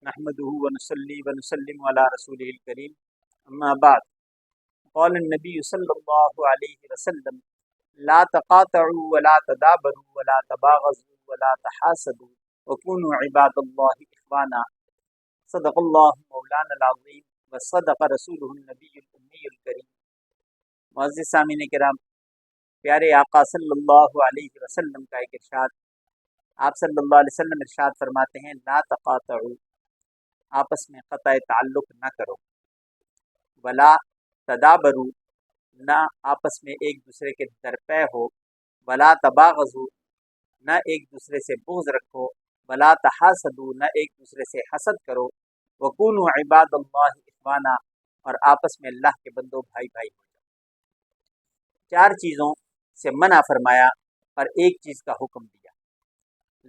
نحمده ونصلي ونسلم على رسوله الكريم اما بعد قال النبي صلى الله عليه وسلم لا تقاطعوا ولا تدابروا ولا تباغضوا ولا تحاسدوا وكونوا عباد الله اخوانا صدق الله مولانا العظيم وصدق رسوله النبي الامي الكريم۔ معزز سامعین کرام، پیارے آقا صلی اللہ علیہ وسلم کا ایک ارشاد، آپ صلی اللہ علیہ وسلم ارشاد فرماتے ہیں لا تقاطعوا، آپس میں قطع تعلق نہ کرو، ولا تدابرو، نہ آپس میں ایک دوسرے کے درپے ہو، ولا تباغضوا، نہ ایک دوسرے سے بغض رکھو، ولا تحاسدوا، نہ ایک دوسرے سے حسد کرو، وکونوا عباد اللہ اخوانا، اور آپس میں اللہ کے بندوں بھائی بھائی ہو جاؤ۔ چار چیزوں سے منع فرمایا اور ایک چیز کا حکم دیا۔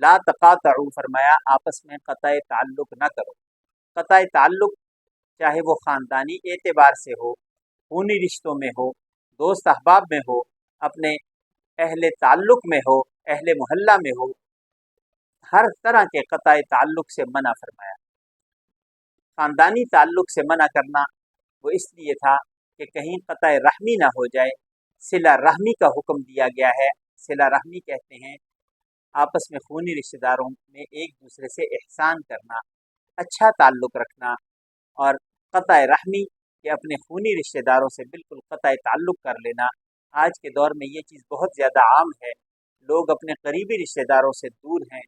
لا تقاطعوا فرمایا آپس میں قطع تعلق نہ کرو۔ قطع تعلق چاہے وہ خاندانی اعتبار سے ہو، خونی رشتوں میں ہو، دوست احباب میں ہو، اپنے اہل تعلق میں ہو، اہل محلہ میں ہو، ہر طرح کے قطع تعلق سے منع فرمایا۔ خاندانی تعلق سے منع کرنا وہ اس لیے تھا کہ کہیں قطع رحمی نہ ہو جائے، صلہ رحمی کا حکم دیا گیا ہے۔ صلہ رحمی کہتے ہیں آپس میں خونی رشتہ داروں میں ایک دوسرے سے احسان کرنا، اچھا تعلق رکھنا، اور قطع رحمی کہ اپنے خونی رشتہ داروں سے بالکل قطع تعلق کر لینا۔ آج کے دور میں یہ چیز بہت زیادہ عام ہے، لوگ اپنے قریبی رشتہ داروں سے دور ہیں،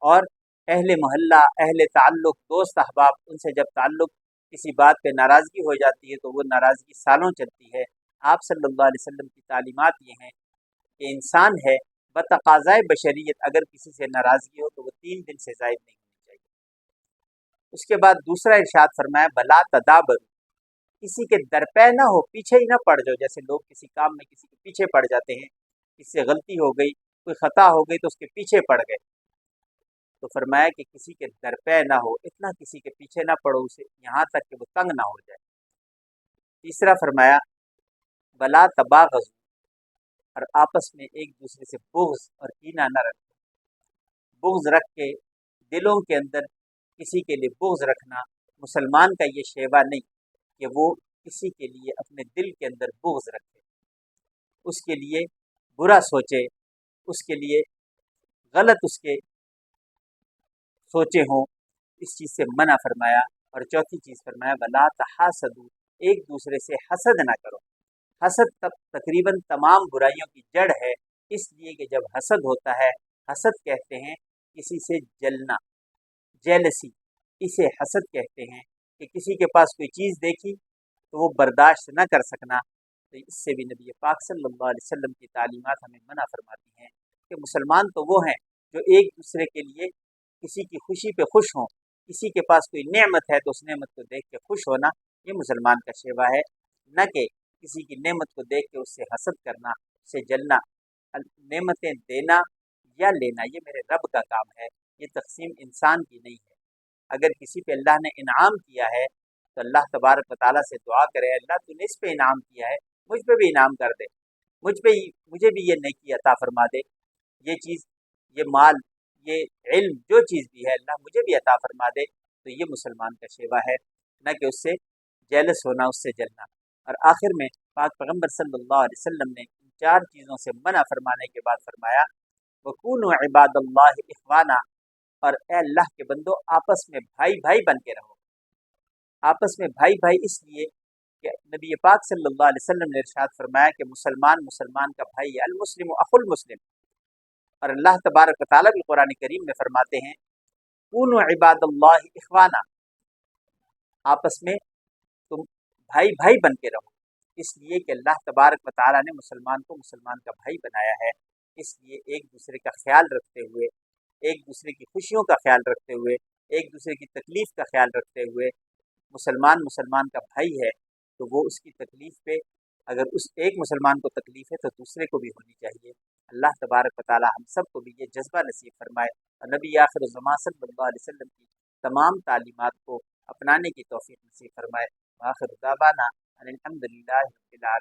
اور اہل محلہ، اہل تعلق، دوست احباب، ان سے جب تعلق کسی بات پہ ناراضگی ہو جاتی ہے تو وہ ناراضگی سالوں چلتی ہے۔ آپ صلی اللہ علیہ وسلم کی تعلیمات یہ ہیں کہ انسان ہے بتقاضائے بشریت اگر کسی سے ناراضگی ہو تو وہ 3 دن سے زائد نہیں ہونی چاہیے۔ اس کے بعد دوسرا ارشاد فرمایا بلا تدابر، کسی کے درپے نہ ہو، پیچھے ہی نہ پڑ جاؤ۔ جیسے لوگ کسی کام میں کسی کے پیچھے پڑ جاتے ہیں، کسی سے غلطی ہو گئی، کوئی خطا ہو گئی تو اس کے پیچھے پڑ گئے، تو فرمایا کہ کسی کے درپے نہ ہو، اتنا کسی کے پیچھے نہ پڑو اسے یہاں تک کہ وہ تنگ نہ ہو جائے۔ تیسرا فرمایا بلا تباغض، اور آپس میں ایک دوسرے سے بغض اور کینہ نہ رکھو۔ بغض رکھ کے دلوں کے اندر کسی کے لیے بغض رکھنا مسلمان کا یہ شیوا نہیں کہ وہ کسی کے لیے اپنے دل کے اندر بغض رکھے، اس کے لیے برا سوچے، اس کے لیے غلط اس کے سوچے ہوں، اس چیز سے منع فرمایا۔ اور چوتھی چیز فرمایا ولا تحاسدوا، ایک دوسرے سے حسد نہ کرو۔ حسد تقریباً تمام برائیوں کی جڑ ہے، اس لیے کہ جب حسد ہوتا ہے، حسد کہتے ہیں کسی سے جلنا، جیلسی، اسے حسد کہتے ہیں کہ کسی کے پاس کوئی چیز دیکھی تو وہ برداشت نہ کر سکنا۔ تو اس سے بھی نبی پاک صلی اللہ علیہ وسلم کی تعلیمات ہمیں منع فرماتی ہیں کہ مسلمان تو وہ ہیں جو ایک دوسرے کے لیے کسی کی خوشی پہ خوش ہوں، کسی کے پاس کوئی نعمت ہے تو اس نعمت کو دیکھ کے خوش ہونا، یہ مسلمان کا شیوا ہے، نہ کہ کسی کی نعمت کو دیکھ کے اس سے حسد کرنا، اس سے جلنا۔ نعمتیں دینا یا لینا یہ میرے رب کا کام ہے، یہ تقسیم انسان کی نہیں ہے۔ اگر کسی پہ اللہ نے انعام کیا ہے تو اللہ تبارک و تعالیٰ سے دعا کرے اللہ تو نے اس پہ انعام کیا ہے، مجھ پہ بھی انعام کر دے، مجھے بھی یہ نیکی عطا فرما دے، یہ چیز، یہ مال، یہ علم، جو چیز بھی ہے اللہ مجھے بھی عطا فرما دے۔ تو یہ مسلمان کا شیوا ہے، نہ کہ اس سے جیلس ہونا، اس سے جلنا۔ اور آخر میں پاک پیغمبر صلی اللہ علیہ وسلم نے ان 4 چیزوں سے منع فرمانے کے بعد فرمایا وَكُونُوا عِبَادَ اللَّهِ إِخْوَانًا، اور اے اللہ کے بندو آپس میں بھائی بھائی بن کے رہو۔ آپس میں بھائی بھائی اس لیے کہ نبی پاک صلی اللہ علیہ وسلم نے ارشاد فرمایا کہ مسلمان مسلمان کا بھائی ہے، المسلم اخو المسلم۔ اور اللہ تبارک و تعالیٰ بھی قرآن کریم میں فرماتے ہیں کونوا عباد اللہ اخوانا، آپس میں تم بھائی بھائی بن کے رہو، اس لیے کہ اللہ تبارک و تعالیٰ نے مسلمان کو مسلمان کا بھائی بنایا ہے۔ اس لیے ایک دوسرے کا خیال رکھتے ہوئے، ایک دوسرے کی خوشیوں کا خیال رکھتے ہوئے، ایک دوسرے کی تکلیف کا خیال رکھتے ہوئے، مسلمان مسلمان کا بھائی ہے تو وہ اس کی تکلیف پہ، اگر اس ایک مسلمان کو تکلیف ہے تو دوسرے کو بھی ہونی چاہیے۔ اللہ تبارک و تعالی ہم سب کو بھی یہ جذبہ نصیب فرمائے اور نبی آخر الزمان صلی اللہ علیہ وسلم کی تمام تعلیمات کو اپنانے کی توفیق نصیب فرمائے۔ آخر دعوانا ان الحمد للہ رب العالمین۔